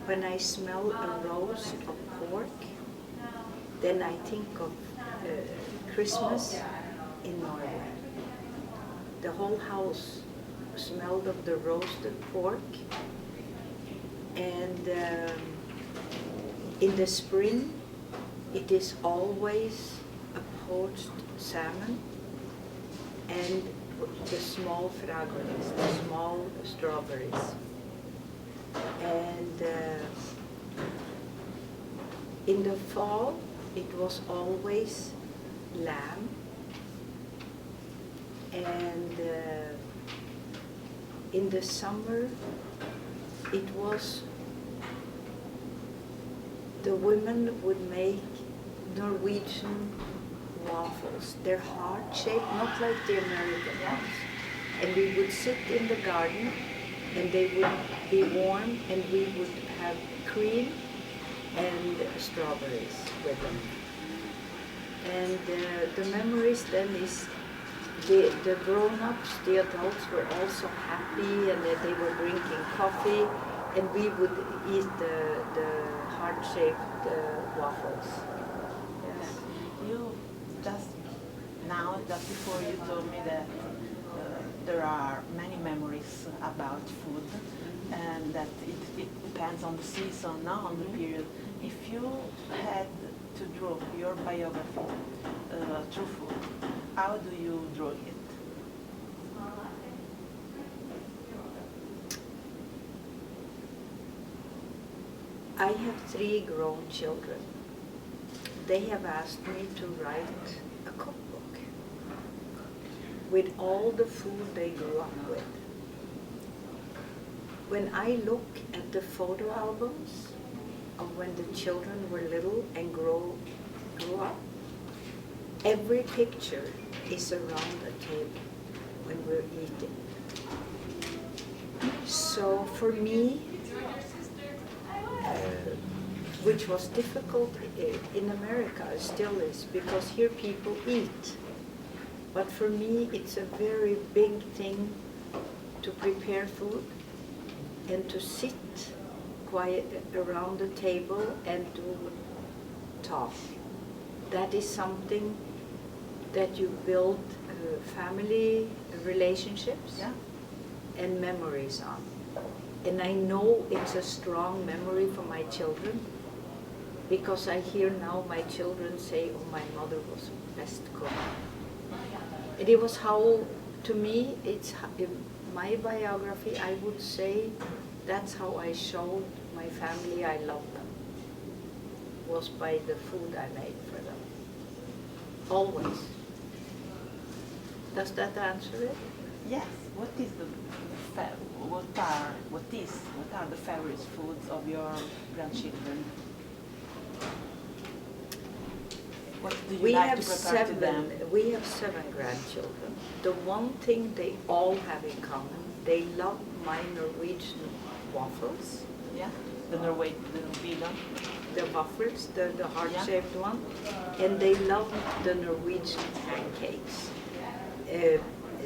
When I smell a roast of pork, then I think of Christmas in Norway. The whole house smelled of the roasted pork, and in the spring it is always a poached salmon and the small fragrance, the small strawberries. And in the fall, it was always lamb, and in the summer, it was the women would make Norwegian waffles. They're heart-shaped, not like the American ones. And we would sit in the garden, and they would be warm, and we would have cream and strawberries with them. And the memories then is the grown-ups, the adults were also happy, and that they were drinking coffee, and we would eat the heart-shaped waffles. Yes. You just before you told me that there are many memories about food, and that it depends on the season, not on the period. If you had to draw your biography through food, how do you draw it? I have 3 grown children. They have asked me to write a cookbook with all the food they grew up with. When I look at the photo albums of when the children were little and grew up, every picture is around a table when we're eating. So for me, which was difficult in America, it still is, because here people eat. But for me, it's a very big thing to prepare food and to sit quiet around the table and to talk. That is something that you build family relationships and memories on. And I know it's a strong memory for my children, because I hear now my children say, oh, my mother was the best cook. And it was how, to me, it's in my biography, I would say that's how I showed my family I loved them, was by the food I made for them. Always. Does that answer it? Yes. What are the favorite foods of your grandchildren? What do you like to prepare to them? We have 7 grandchildren. The one thing they all have in common, they love my Norwegian waffles. Yeah, the Norwegian. The waffles, the heart-shaped one, and they love the Norwegian pancakes.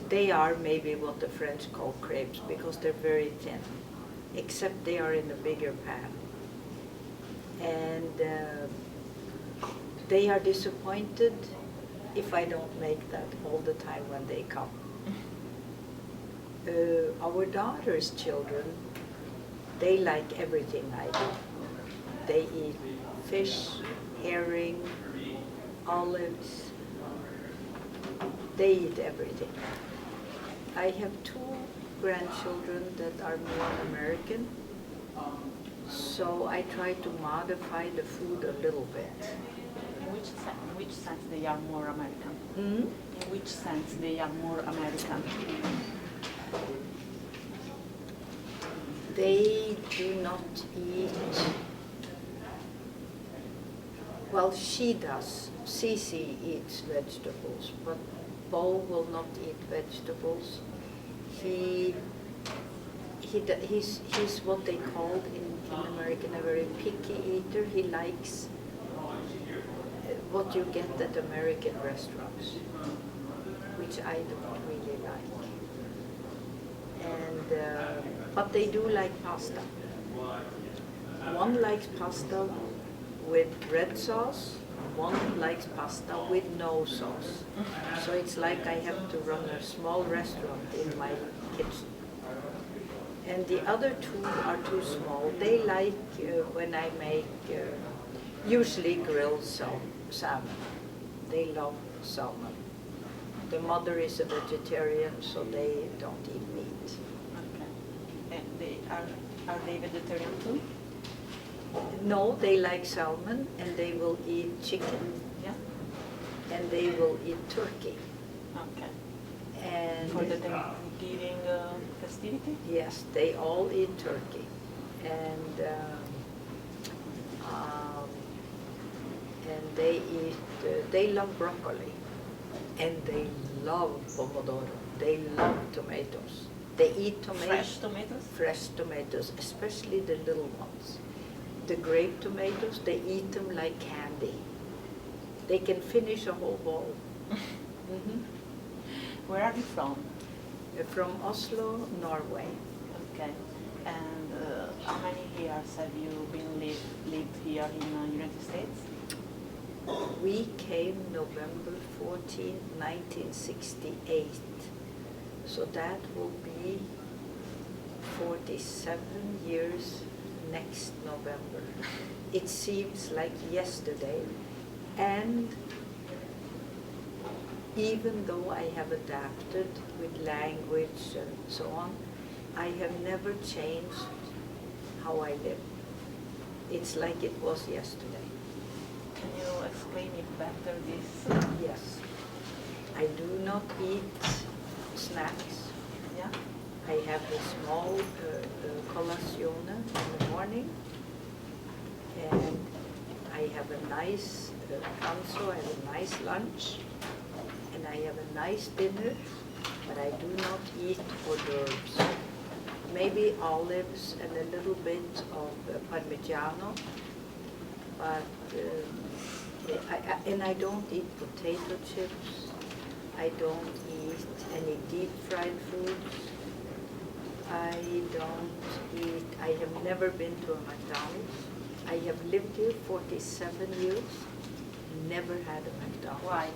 They are maybe what the French call crepes, because they're very thin, except they are in a bigger pan. And they are disappointed if I don't make that all the time when they come. Our daughter's children, they like everything I do. They eat fish, herring, olives. They eat everything. I have 2 grandchildren that are more American, so I try to modify the food a little bit. In which sense they are more American? Mm-hmm. In which sense they are more American? They do not eat, well, she does. Cece eats vegetables, but Bo will not eat vegetables. He's what they called in American a very picky eater. He likes what you get at American restaurants, which I don't really like. And but they do like pasta. One likes pasta with red sauce, one likes pasta with no sauce. So it's like I have to run a small restaurant in my kitchen. And the other two are too small. They like when I make usually grilled salmon. They love salmon. The mother is a vegetarian, so they don't eat meat. Okay. And are they vegetarian too? No, they like salmon, and they will eat chicken, Yeah. and they will eat turkey. Okay. And For the Thanksgiving festivity? yes, they all eat turkey, and they eat. They love broccoli, and they love pomodoro. They love tomatoes. They eat tomatoes. Fresh tomatoes? Fresh tomatoes, especially the little ones. The grape tomatoes, they eat them like candy. They can finish a whole bowl. Mhm. Where are you from? From Oslo, Norway. Okay. And how many years have you lived here in the United States? We came November 14, 1968. So that will be 47 years next November. It seems like yesterday. And even though I have adapted with language and so on, I have never changed how I live. It's like it was yesterday. Can you explain it better, this? Yes. I do not eat snacks. Yeah? I have a small colazione in the morning, and I have a nice pranzo, I have a nice lunch, and I have a nice dinner, but I do not eat hors d'oeuvres. Maybe olives and a little bit of Parmigiano, but and I don't eat potato chips. I don't eat any deep fried foods. I don't eat, I have never been to a McDonald's. I have lived here 47 years, never had a McDonald's. Why?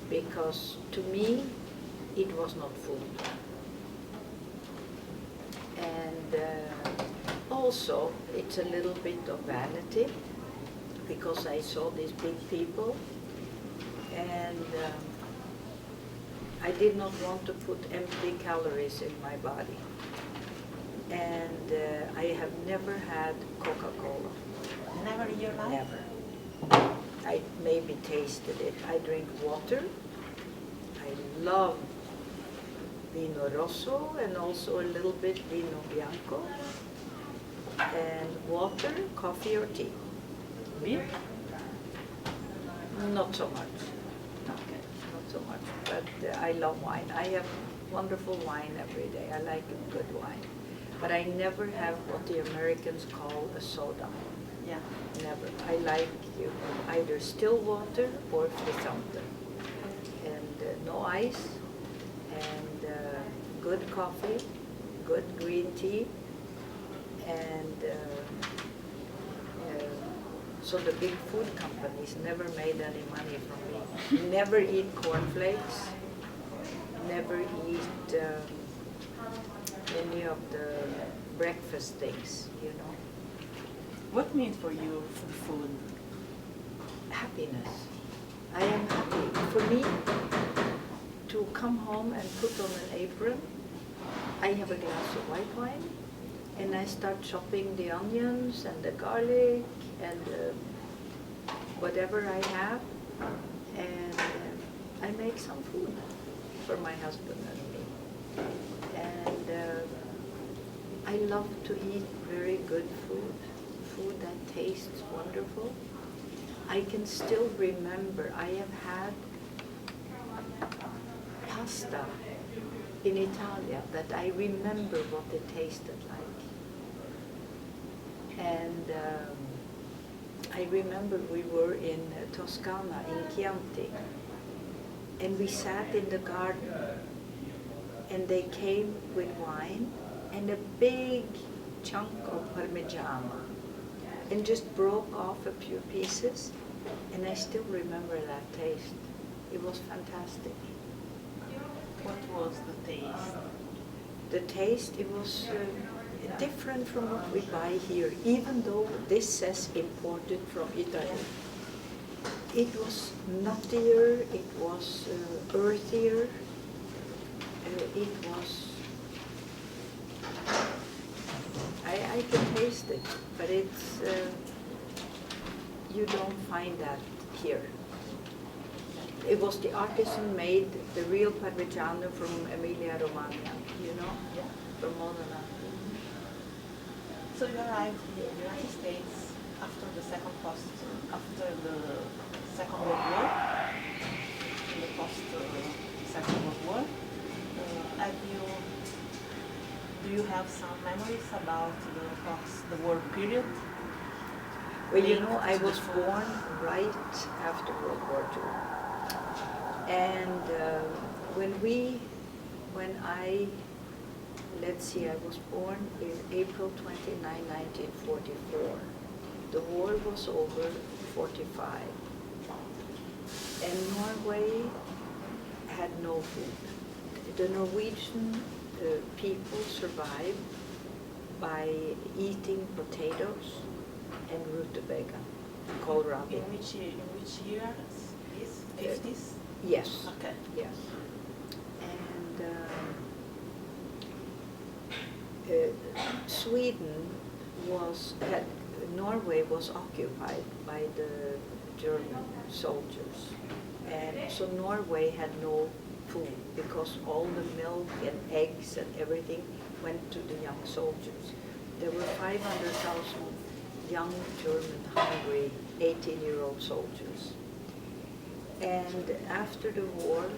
Because to me, it was not food. And also, it's a little bit of vanity, because I saw these big people, and I did not want to put empty calories in my body. And I have never had Coca-Cola. Never in your life? Never. I maybe tasted it. I drink water. I love Vino Rosso and also a little bit Vino Bianco. And water, coffee or tea. Beer? Not so much. Okay, not so much. But I love wine. I have wonderful wine every day. I like a good wine. But I never have what the Americans call a soda. Yeah. Never. I like either still water or frizzante. And no ice, and good coffee, good green tea, and so the big food companies never made any money from me. Never eat cornflakes, never eat any of the breakfast things, you know. What means for you food? Happiness. I am happy. For me, to come home and put on an apron, I have a glass of white wine, and I start chopping the onions and the garlic and whatever I have, and I make some food for my husband and me. And I love to eat very good food, food that tastes wonderful. I can still remember I have had pasta in Italia that I remember what it tasted like. And I remember we were in Toscana, in Chianti, and we sat in the garden, and they came with wine and a big chunk of Parmigiana and just broke off a few pieces, and I still remember that taste. It was fantastic. What was the taste? The taste, it was different from what we buy here, even though this says imported from Italy. It was nuttier, it was earthier, it was, I can taste it, but it's, you don't find that here. It was the artisan made, the real Parmigiano from Emilia Romagna, you know, Yeah. from Modena. So you arrived in the United States after the after the Second World War, in the post-Second World War. Do you have some memories about the war period? Well, you know, linked I to the was food? born right after World War II. And let's see, I was born in April 29, 1944. The war was over in 45. And Norway had no food. The Norwegian people survived by eating potatoes and rutabaga, kohlrabi. In which year is 50s? Yes. Okay. Yes. And Norway was occupied by the German soldiers. And so Norway had no food because all the milk and eggs and everything went to the young soldiers. There were 500,000 young German, hungry, 18-year-old soldiers. And after the war,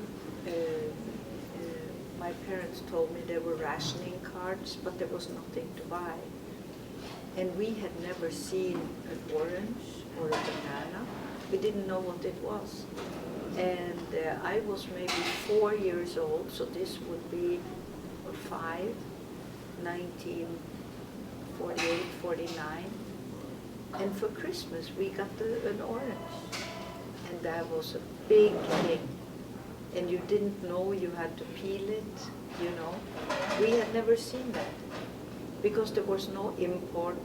my parents told me there were rationing cards, but there was nothing to buy. And we had never seen an orange or a banana. We didn't know what it was. And I was maybe 4 years old, so this would be 1948, 49. And for Christmas, we got an orange. And that was a big thing. And you didn't know you had to peel it, you know. We had never seen that because there was no import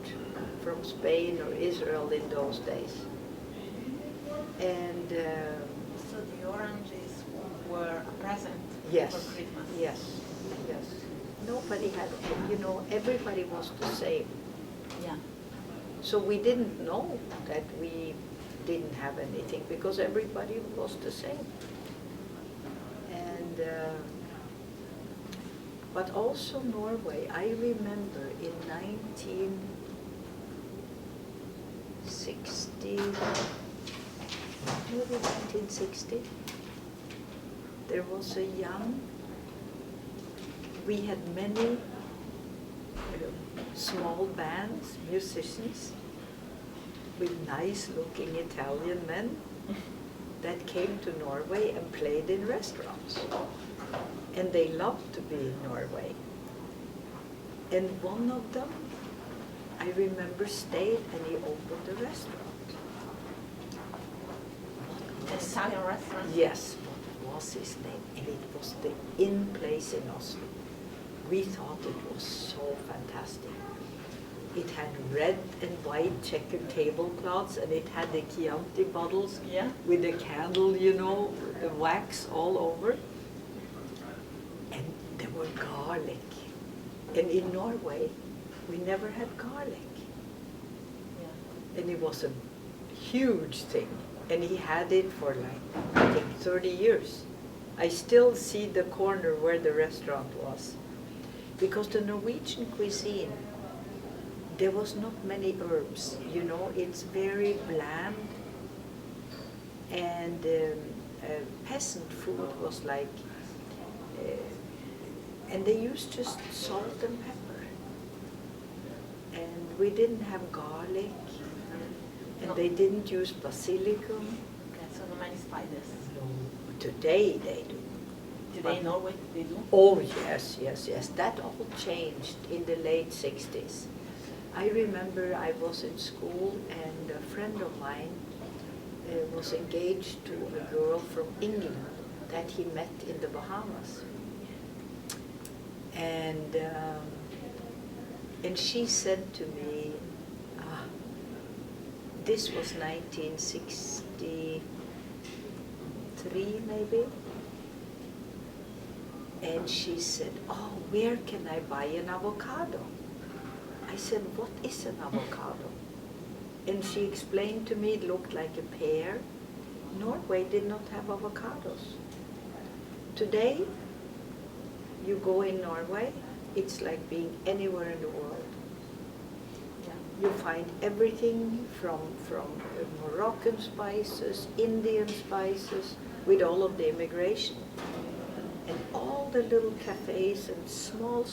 from Spain or Israel in those days. And so the oranges were a present yes, for Christmas? yes, yes. Nobody had, you know, everybody was the same. Yeah. So we didn't know that we didn't have anything because everybody was the same. And but also Norway, I remember in 1960, maybe 1960, there was we had many small bands, musicians, with nice-looking Italian men that came to Norway and played in restaurants. And they loved to be in Norway. And one of them, I remember, stayed and he opened a restaurant. An Italian restaurant? Yes, what was his name? And it was the Inn place in Oslo. We thought it was so fantastic. It had red and white checkered tablecloths, and it had the Chianti bottles with the candle, you know, the wax all over. And there were garlic. And in Norway, we never had garlic. Yeah. And it was a huge thing. And he had it for like, I think, 30 years. I still see the corner where the restaurant was. Because the Norwegian cuisine, there was not many herbs, you know, it's very bland. And peasant food was like, and they used just salt and pepper. And we didn't have garlic, and they didn't use basilicum. Okay, so no many spices. No, today they do. Today in Norway they do? Oh yes, yes, yes. That all changed in the late 60s. I remember I was in school and a friend of mine was engaged to a girl from England that he met in the Bahamas. And she said to me, this was 1963 maybe, and she said, oh, where can I buy an avocado? I said, what is an avocado? And she explained to me it looked like a pear. Norway did not have avocados. Today, you go in Norway, it's like being anywhere in the world. You find everything from Moroccan spices, Indian spices, with all of the immigration. And all the little cafes and small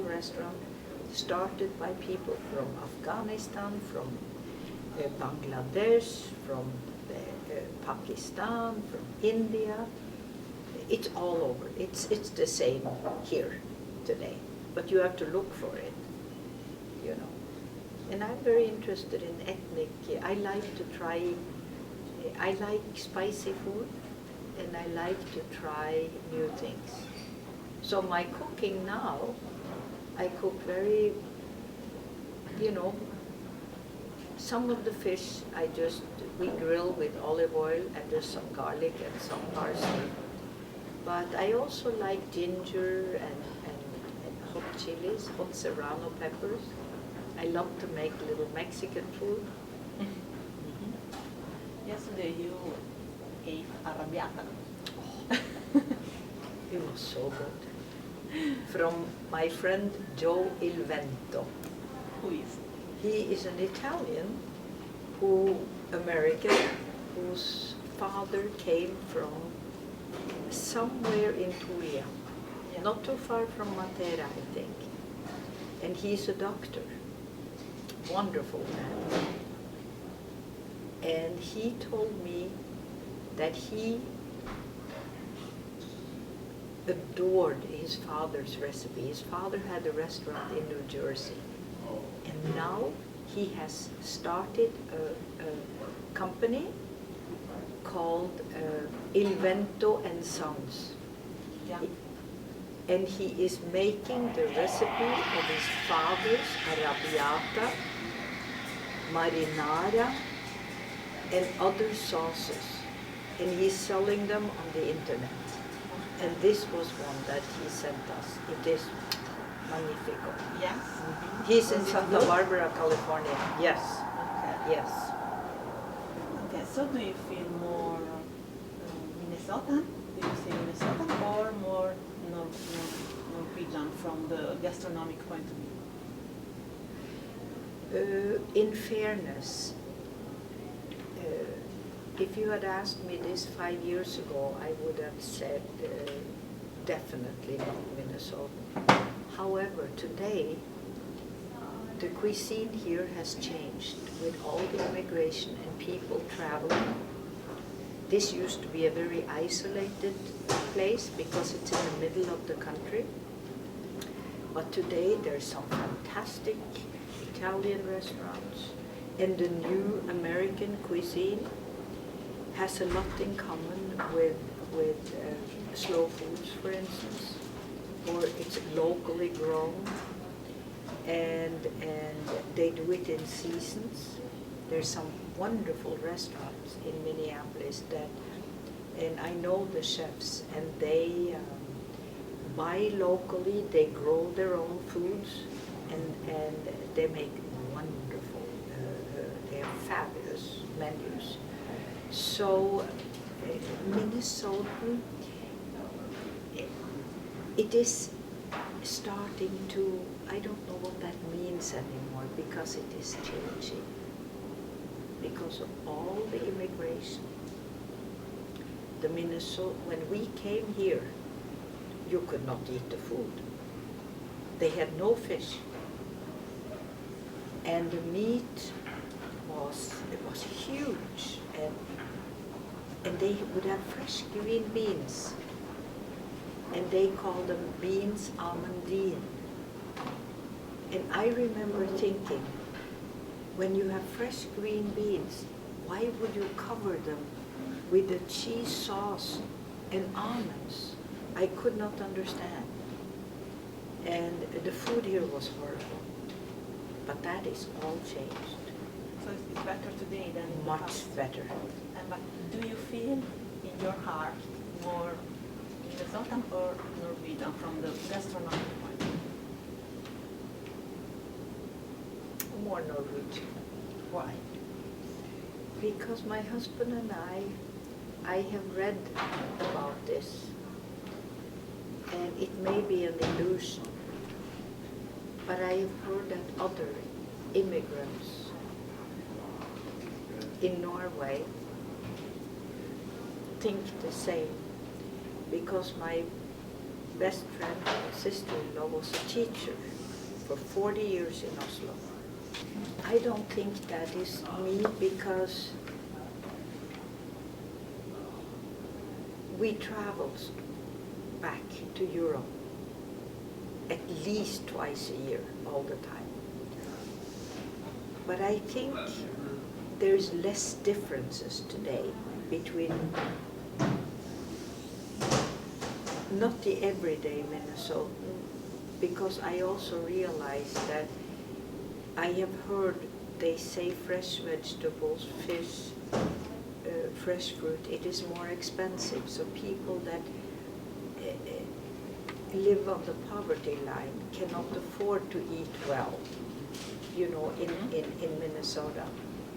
restaurants started by people from Afghanistan, from Bangladesh, from Pakistan, from India. It's all over. It's the same here today, but you have to look for it, you know. And I'm very interested in ethnic. I like to try. I like spicy food, and I like to try new things. So my cooking now, I cook very, you know, some of the fish we grill with olive oil and just some garlic and some parsley. But I also like ginger and hot chilies, hot serrano peppers. I love to make little Mexican food. Mm-hmm. Yesterday you ate arrabbiata. It was so good. From my friend Joe Il Vento. Who is? He is an Italian American, whose father came from somewhere in Puglia, not too far from Matera, I think. And he's a doctor, wonderful man. And he told me that he adored his father's recipe. His father had a restaurant in New Jersey. And now he has started a company called Il Vento and Sons. Yeah. And he is making the recipe of his father's arrabbiata, marinara, and other sauces. And he's selling them on the internet. And this was one that he sent us. It is magnifico. Yes? Mm-hmm. He's in Santa Barbara, California. Yes. Okay. Yes. Okay, so do you feel more Minnesotan? Do you say Minnesotan or more Norwegian from the gastronomic point of view? In fairness, if you had asked me this 5 years ago, I would have said definitely not Minnesotan. However, today, the cuisine here has changed with all the immigration and people traveling. This used to be a very isolated place because it's in the middle of the country. But today there's some fantastic Italian restaurants, and the new American cuisine has a lot in common with slow foods, for instance, or it's locally grown, and they do it in seasons. There's some wonderful restaurants in Minneapolis and I know the chefs, and they buy locally, they grow their own foods, and they make wonderful, they have fabulous menus. So Minnesotan, it is starting to, I don't know what that means anymore, because it is changing. Because of all the immigration. The Minnesota, when we came here, you could not eat the food. They had no fish. And the meat was huge. And they would have fresh green beans. And they called them beans almondine. And I remember thinking, when you have fresh green beans, why would you cover them with a cheese sauce and almonds? I could not understand. And the food here was horrible. But that is all changed. So it's better today than in the Much past. better. But do you feel in your heart more Minnesotan or Norwegian from the gastronomic point? More Norwegian. Why? Because my husband and I have read about this, and it may be an illusion, but I have heard that other immigrants in Norway think the same, because my best friend, my sister-in-law, was a teacher for 40 years in Oslo. I don't think that is me, because we traveled back to Europe at least twice a year, all the time. But I think there's less differences today between not the everyday Minnesotan, because I also realize that I have heard they say fresh vegetables, fish, fresh fruit, it is more expensive. So people that live on the poverty line cannot afford to eat well, you know, in Minnesota.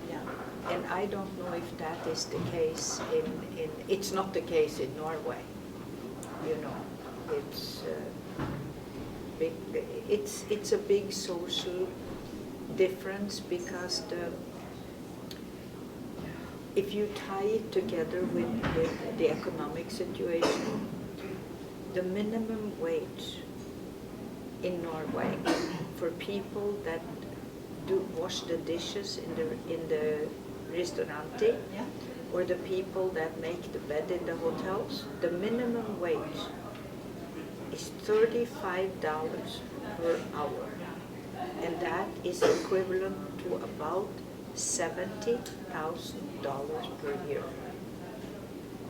Yeah. And I don't know if that is the case it's not the case in Norway, you know. It's a big social difference, because if you tie it together with the economic situation, the minimum wage in Norway for people that do wash the dishes in the ristorante, Yeah. or the people that make the bed in the hotels, the minimum wage is $35 per hour. And that is equivalent to about $70,000 per year.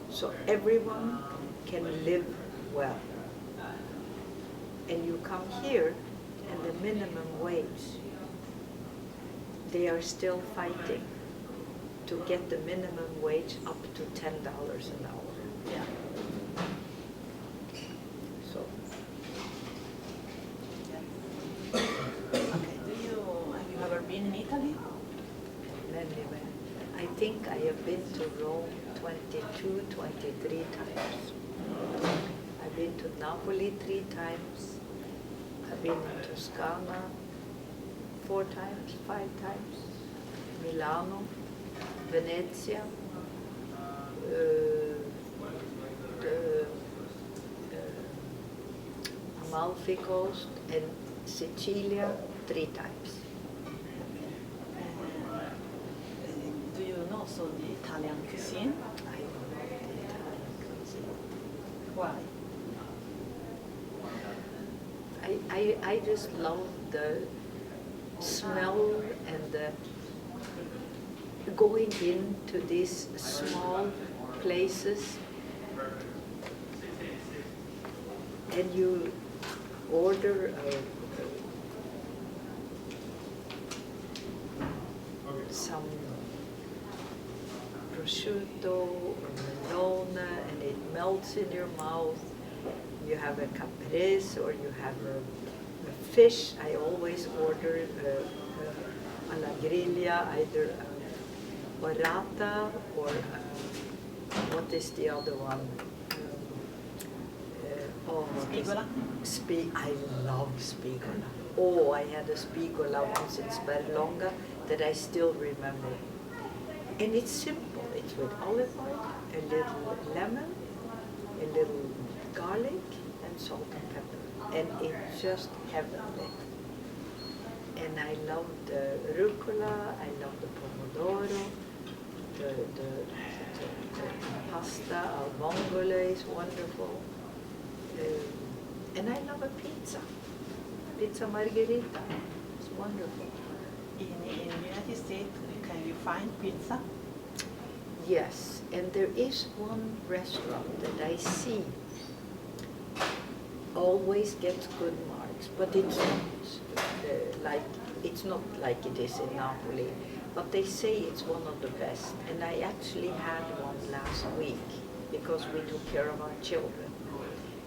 So everyone can live well. And you come here, and the minimum wage, they are still fighting to get the minimum wage up to $10 an hour. Yeah. So, Okay. Have you ever been in Italy? anyway, I think I have been to Rome 22, 23 times. I've been to Napoli 3 times. I've been to Toscana 4 times, 5 times. Milano, Venezia, the Amalfi Coast, and Sicilia 3 times. Do you know also the Italian cuisine? I love the Italian cuisine. Why? I just love the smell and the going into these small places, and you order some prosciutto or melone, and it melts in your mouth. You have a caprese, or you have a fish. I always order alla griglia, either orata or what is the other one? Spigola? I love spigola. Oh, I had a spigola once in Sperlonga that I still remember. And it's simple. It's with olive oil, a little lemon, a little garlic, and salt and pepper. And it's just heavenly. And I love the rucola, I love the pomodoro, the pasta al vongole is wonderful. And I love a pizza. pizza margherita. It's wonderful. In the United States, can you find pizza? Yes, and there is one restaurant that I see always gets good marks, but it's not like it is in Napoli. But they say it's one of the best, and I actually had one last week because we took care of our children.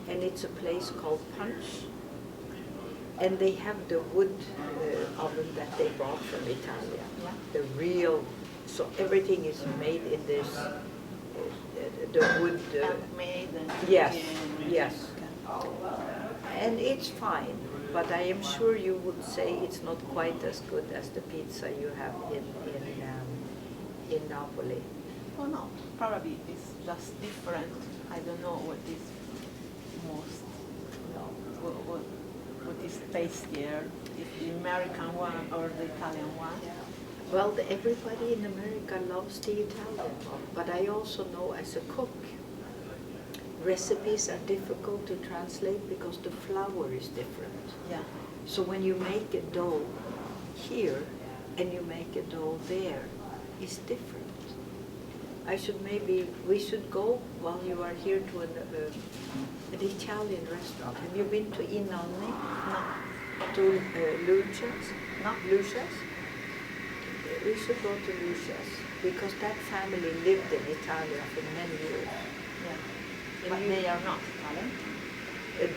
And it's a place called Punch, and they have the wood oven that they brought from Italy, the real. So everything is made in this the wood. Handmade and Yes, and- yes. Okay. And it's fine, but I am sure you would say it's not quite as good as the pizza you have in Napoli. Oh no, probably it's just different. I don't know what is most, No. what is tastier, if the American one or the Italian one. Well, everybody in America loves the Italian one, but I also know as a cook, recipes are difficult to translate because the flour is different. Yeah. So when you make a dough here and you make a dough there, it's different. We should go while you are here to an Italian restaurant. Have you been to Inanni? No. To Lucia's? No. Lucia's? We should go to Lucia's because that family lived in Italy for many years. Yeah. And But they are not Italian.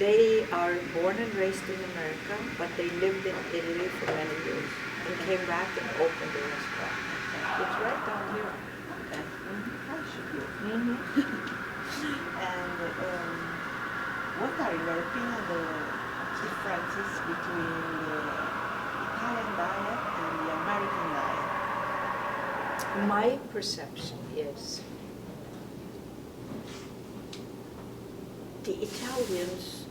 They are born and raised in America, but they lived in Italy for many years and came back and opened a restaurant. It's right down here. Okay. I should go. Mm-hmm. And what are, in your opinion, the differences between the Italian diet and the American diet? My perception is the Italians,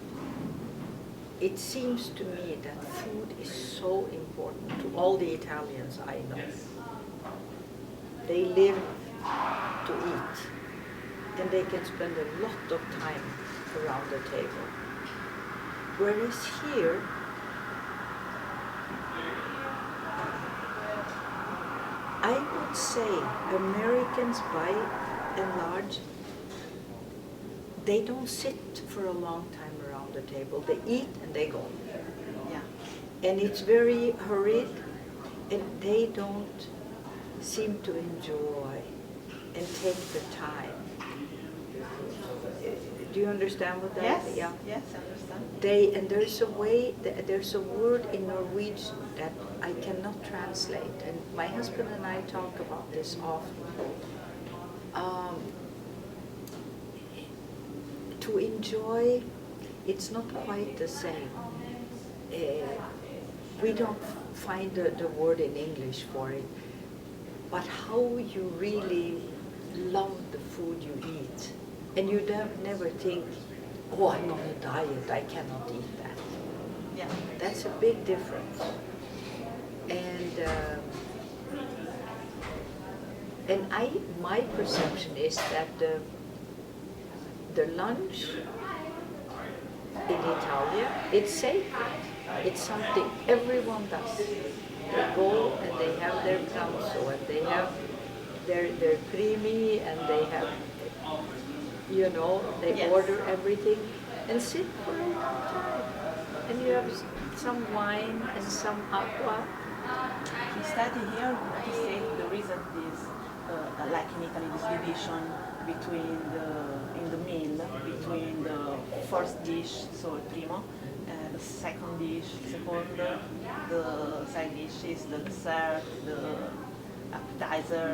it seems to me that food is so important to all the Italians I know. They live to eat, and they can spend a lot of time around the table. Whereas here, I would say Americans, by and large, they don't sit for a long time around the table. They eat and they go. Yeah. And it's very hurried, and they don't seem to enjoy and take the time. Do you understand what that Yes. is? Yeah. Yes, I understand. And there's a word in Norwegian that I cannot translate, and my husband and I talk about this often. To enjoy, it's not quite the same. We don't find the word in English for it, but how you really love the food you eat. And you never think, oh, I'm on a diet, I cannot eat that. Yeah. That's a big difference. And my perception is that the lunch in Italia, it's sacred. It's something everyone does. They go and they have their pranzo and they have their primi and they have, they Yes. order everything and sit for a long time. And you have some wine and some aqua. We study here, he said the reason is, like in Italy, this division in the meal, between the first dish, so il primo, the second dish, secondo, the side dish is the dessert, the appetizer.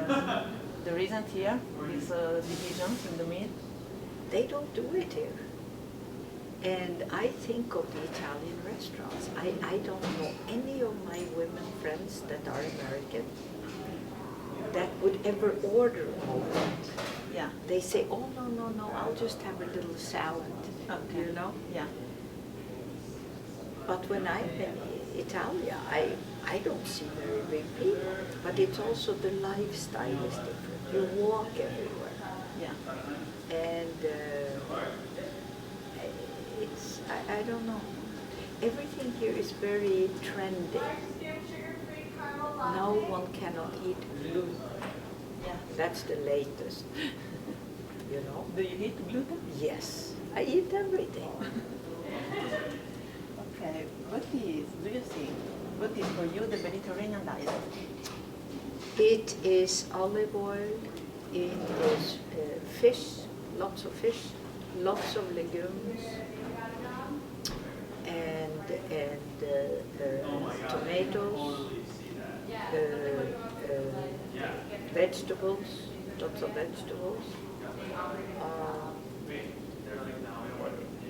The reason here, these divisions in the meal. They don't do it here. And I think of the Italian restaurants. I don't know any of my women friends that are American that would ever order all that. Yeah. They say, oh, no, I'll just have a little salad, Okay. Yeah. But when I'm in Italia, I don't see very big people. But it's also the lifestyle is different. You walk everywhere. Yeah. And I don't know. Everything here is very trendy. Now one cannot eat gluten. Yeah. That's the latest. You know? Do you eat gluten? Yes, I eat everything. Okay. Do you think, what is for you the Mediterranean diet? It is olive oil, it is fish, lots of legumes, and tomatoes, vegetables, lots of vegetables.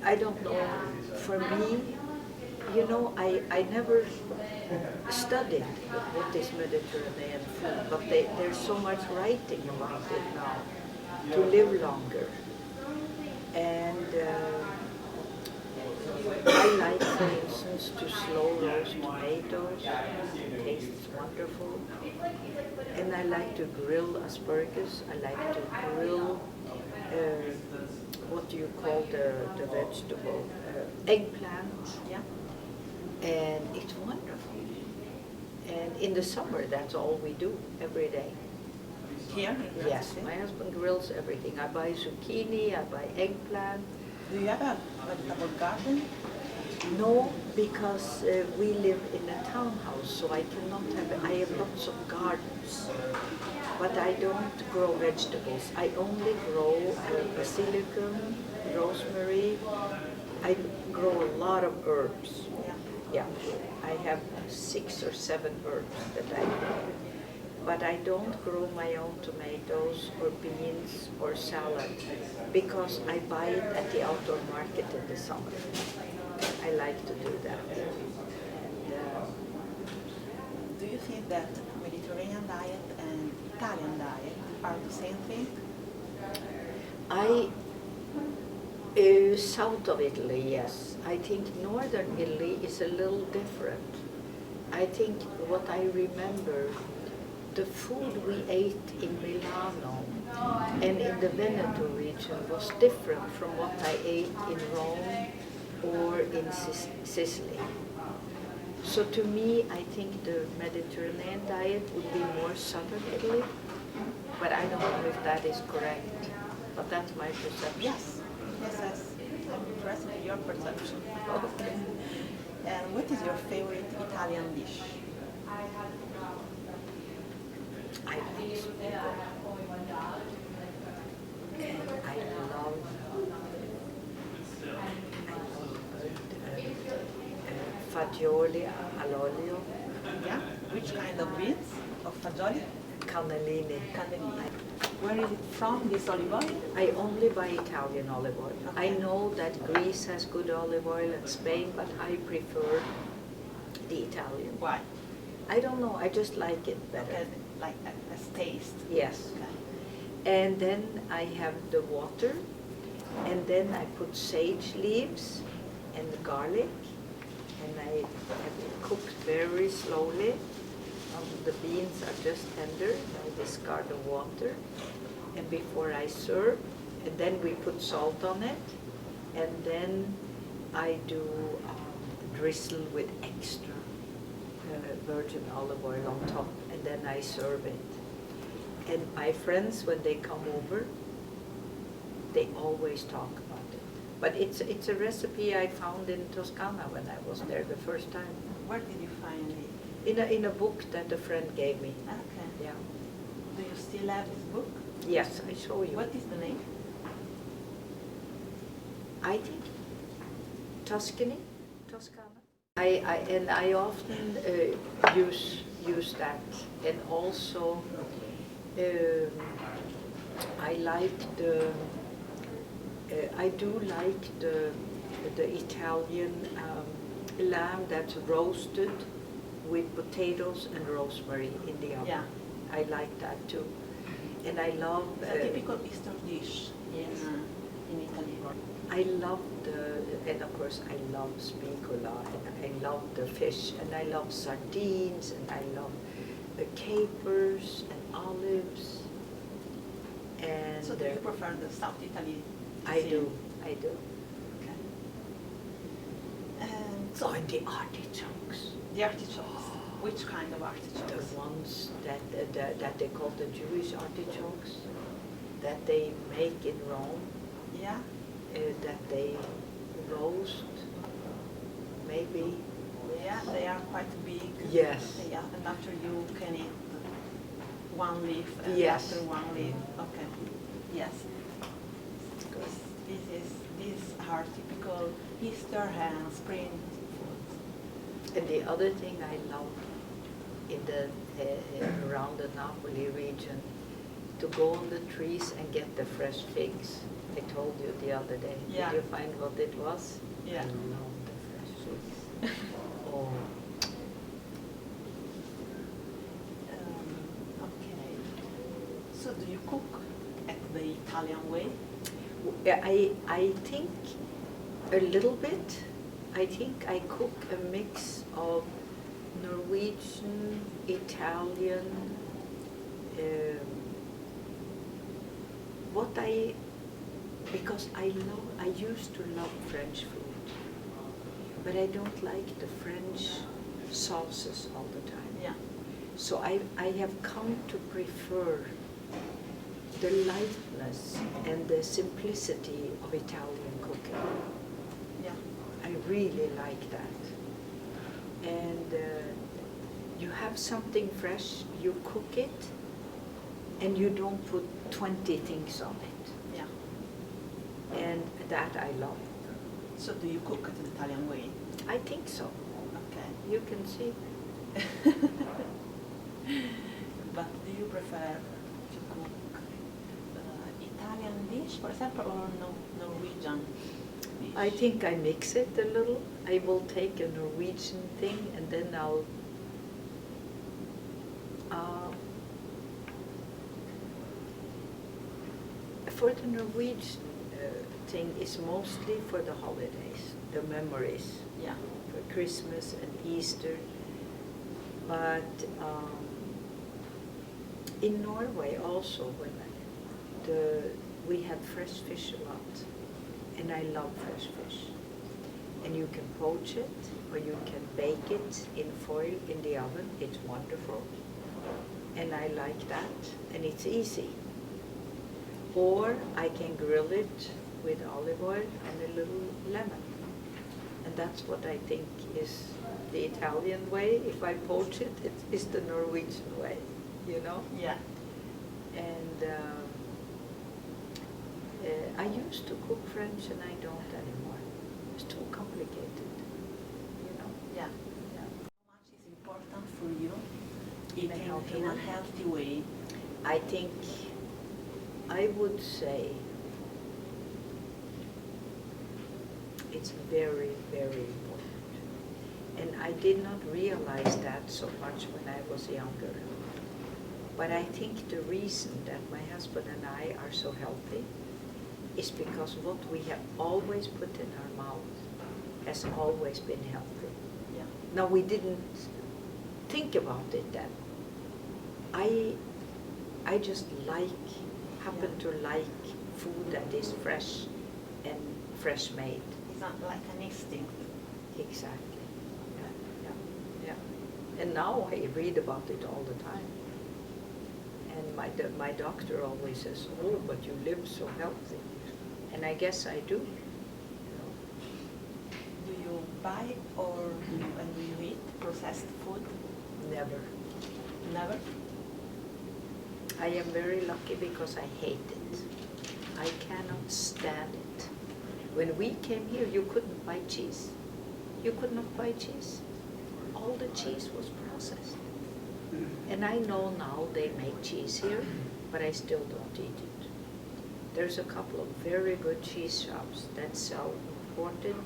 I don't know, for me, you know, I never studied what is Mediterranean food, but there's so much writing about it now, to live longer. And I like, for instance, to slow roast tomatoes. It tastes wonderful. And I like to grill asparagus. I like to grill, what do you call the vegetable? Eggplant. Yeah. And it's wonderful. And in the summer, that's all we do, every day. Here? Yes, my husband grills everything. I buy zucchini, I buy eggplant. Do you have a vegetable garden? No, because we live in a townhouse, so I cannot have, I have lots of gardens. But I don't grow vegetables. I only grow basilicum, rosemary. I grow a lot of herbs. Yeah. Yeah, I have 6 or 7 herbs that I grow. But I don't grow my own tomatoes or beans or salad because I buy it at the outdoor market in the summer. I like to do that. And, Do you think that Mediterranean diet and Italian diet are the same thing? South of Italy, yes. I think northern Italy is a little different. I think what I remember, the food we ate in Milano and in the Veneto region was different from what I ate in Rome or in Sicily. So to me, I think the Mediterranean diet would be more southern Italy, but I don't know if that is correct. But that's my perception. Yes. Yes. I'm impressed with your perception. Okay. And what is your favorite Italian dish? I love spaghetti. And I love fagioli all'olio, Yeah. Which kind of beans? Of fagioli? cannellini. Cannellini. Where is it from, this olive oil? I only buy Italian olive oil. I Okay. know that Greece has good olive oil and Spain, but I prefer the Italian. Why? I don't know, I just like it better. Okay, like as taste. Yes. Okay. And then I have the water, and then I put sage leaves and the garlic, and I have it cooked very slowly. The beans are just tender, I discard the water, and before I serve, and then we put salt on it, and then I do drizzle with extra virgin olive oil on top, and then I serve it. And my friends, when they come over, they always talk about it. But it's a recipe I found in Toscana when I was there the first time. Where did you find it? In a book that a friend gave me. Okay. Yeah. Do you still have this book? Yes, I show you. What is the name? I think Toscana. I often use that, and also I do like the Italian lamb that's roasted with potatoes and rosemary in the oven. Yeah. I like that too. And I love... It's a typical Eastern dish Yes. in Italy. I love and of course I love spigola, and I love the fish, and I love sardines, and I love the capers and olives. And So do you prefer the South Italy I cuisine? do. Okay. And So Oh, and the artichokes. the artichokes. Which kind of The artichokes? ones that they call the Jewish artichokes, that they make in Rome, Yeah. that they roast, maybe. Yeah, they are quite big. Yes. Yeah, and after you can eat one leaf and Yes. after one leaf. Okay. Yes. These are typical Easter and spring foods. And the other thing I love in the around the Napoli region, to go on the trees and get the fresh figs. I told you the other day. Yeah. Did you find what it was? Yeah. I love the fresh figs. Oh, Okay. So do you cook at the Italian way? yeah, I think a little bit. I think I cook a mix of Norwegian, Italian, because I used to love French food, but I don't like the French sauces all the time. Yeah. So I have come to prefer the lightness and the simplicity of Italian cooking. Yeah. I really like that. And you have something fresh, you cook it, and you don't put 20 things on it. Yeah. And that I love. So do you cook it the Italian way? I think so. Okay. You can see. But do you prefer to cook Italian dish, for example, or Norwegian dish? I think I mix it a little. I will take a Norwegian thing and then I'll for the Norwegian thing is mostly for the holidays, the memories, Yeah. for Christmas and Easter. But in Norway also, we have fresh fish a lot, and I love fresh fish. And you can poach it, or you can bake it in foil in the oven. It's wonderful, and I like that, and it's easy. Or I can grill it with olive oil and a little lemon. And that's what I think is the Italian way. If I poach it, it is the Norwegian way, you know? Yeah. And I used to cook French and I don't anymore. It's too complicated, you know? Yeah. Yeah. How much is important for you In a eating healthy in a way? healthy way? I think I would say it's very, very important. And I did not realize that so much when I was younger. But I think the reason that my husband and I are so healthy is because what we have always put in our mouth has always been healthy. Yeah. Now, we didn't think about it then. I just happen to like food that is fresh and fresh made. It's not like an instinct. Exactly. Yeah. And now I read about it all the time. And my doctor always says, "Oh, but you live so healthy." And I guess I do. Do you buy or do you eat processed food? Never. Never? I am very lucky because I hate it. I cannot stand it. When we came here, you couldn't buy cheese. You could not buy cheese. All the cheese was processed. And I know now they make cheese here, but I still don't eat it. There's a couple of very good cheese shops that sell imported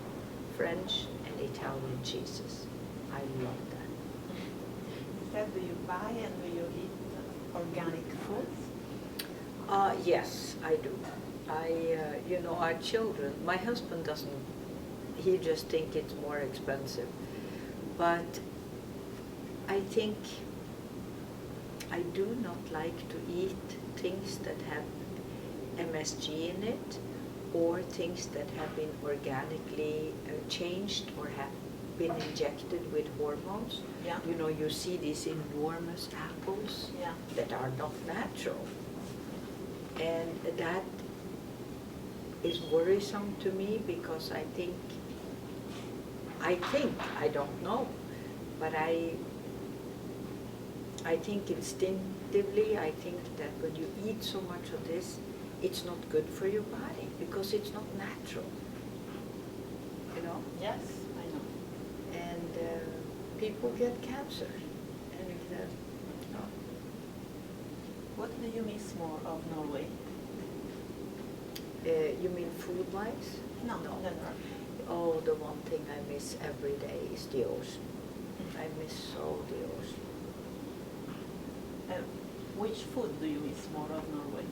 French and Italian cheeses. I love that. Instead, do you buy and do you eat organic foods? Yes, I do. Our children, my husband doesn't, he just thinks it's more expensive. But I think I do not like to eat things that have MSG in it or things that have been organically changed or have been injected with hormones. Yeah. You know, you see these enormous apples Yeah. that are not natural. And that is worrisome to me because I don't know, but I think instinctively, I think that when you eat so much of this, it's not good for your body because it's not natural, you know? Yes, I know. And people get cancer. And no. What do you miss more of Norway? You mean food-wise? No, No. never. Oh, the one thing I miss every day is the ocean. I miss so the ocean. Which food do you miss more of Norway?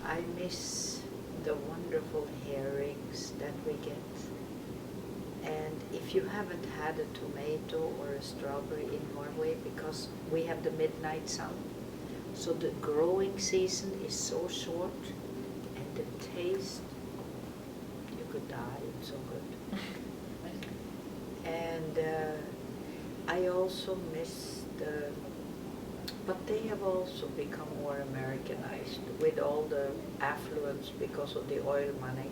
I miss the wonderful herrings that we get. And if you haven't had a tomato or a strawberry in Norway, because we have the midnight sun, so the growing season is so short, and the taste, you could die, it's so good. And I also miss but they have also become more Americanized with all the affluence because of the oil money.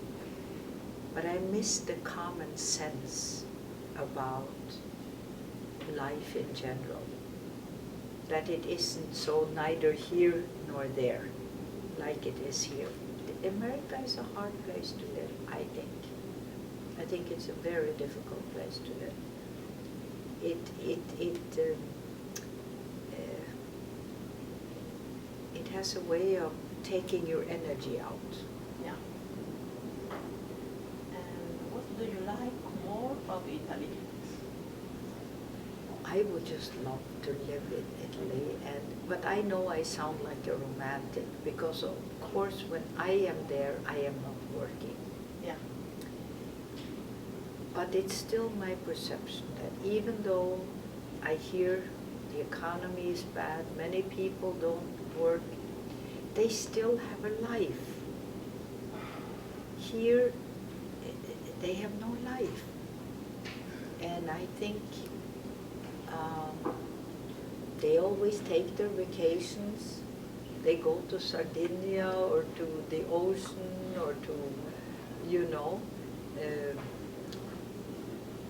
But I miss the common sense about life in general. That it isn't so neither here nor there, like it is here. America is a hard place to live, I think. I think it's a very difficult place to live. It has a way of taking your energy out. Yeah. And what do you like more of Italy? I would just love to live in Italy, but I know I sound like a romantic because of course when I am there, I am not working. Yeah. But it's still my perception that even though I hear the economy is bad, many people don't work, they still have a life. Here, they have no life. And I think they always take their vacations. They go to Sardinia or to the ocean or to, you know.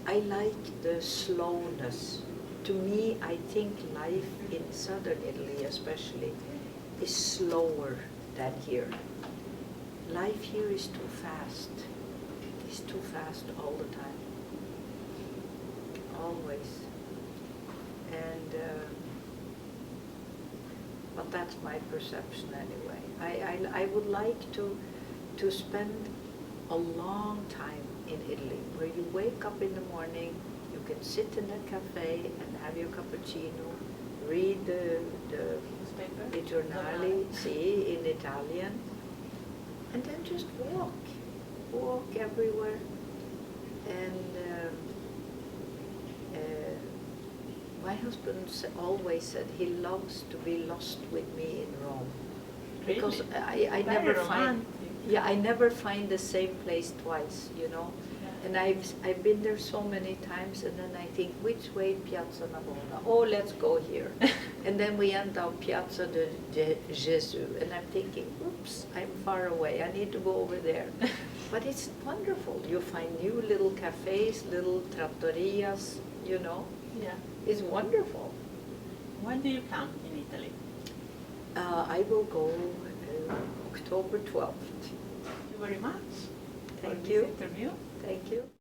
I like the slowness. To me, I think life in southern Italy especially is slower than here. Life here is too fast. It's too fast all the time. Always. And, but that's my perception anyway. I would like to spend a long time in Italy, where you wake up in the morning, you can sit in a cafe and have your cappuccino, read the Newspaper? I giornali, sì, in Italian, and then just walk everywhere. And my husband always said he loves to be lost with me in Rome. Because Really? I Very never find, romantic. I never find the same place twice, you know. Yeah. And I've been there so many times, and then I think, which way Piazza Navona? Oh, let's go here. And then we end up Piazza de Jesus, and I'm thinking, oops, I'm far away. I need to go over there. But it's wonderful. You find new little cafes, little trattorias, you know. Yeah. It's wonderful. When do you come in Italy? I will go October 12th. Thank you very much Thank for you. this interview. Thank you.